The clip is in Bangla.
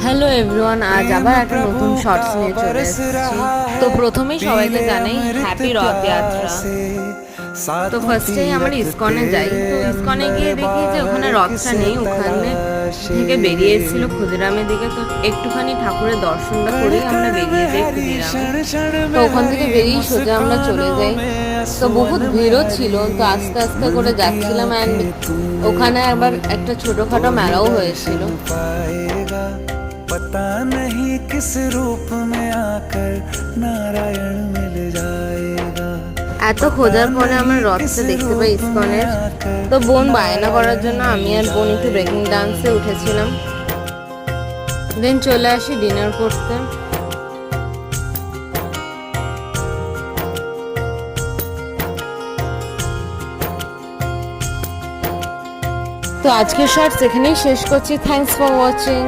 হ্যালো এভরিওয়ান, আজ আবার একটা নতুন শর্টস নিয়ে চলে এসেছি। তো প্রথমেই সবাইকে জানাই হ্যাপি রথযাত্রা। তো ফার্স্টেই আমরা ইসকনে যাই। তো ইসকনে গিয়ে দেখি যে ওখানে রথটা নেই, ওখানে থেকে বেরিয়ে এসেছিল ক্ষুদিরামের দিকে। তো একটুখানি ঠাকুরের দর্শনটা করেই আমরা বেরিয়ে যাই ক্ষুদিরামে। তো ওখান থেকে বেরিয়ে সোজা আমরা চলে যাই। তো বহুত ভিড়ও ছিল, তো আস্তে আস্তে করে যাচ্ছিলাম। অ্যান্ড ওখানে আবার একটা ছোটখাটো মেলাও হয়েছিল। पता नहीं किस रूप में आकर नारायण मिल जाएगा। এত খোঁজার পরে আমরা রথটা দেখতে পাই ইসকনের। তো বোন বায়না করার জন্য আমি আর বোন একটু ব্রেকিং ডান্সে উঠেছিলাম। দেন চলে আসি ডিনার করতে। তো আজকের শর্টস এখানেই শেষ করছি। Thanks for watching.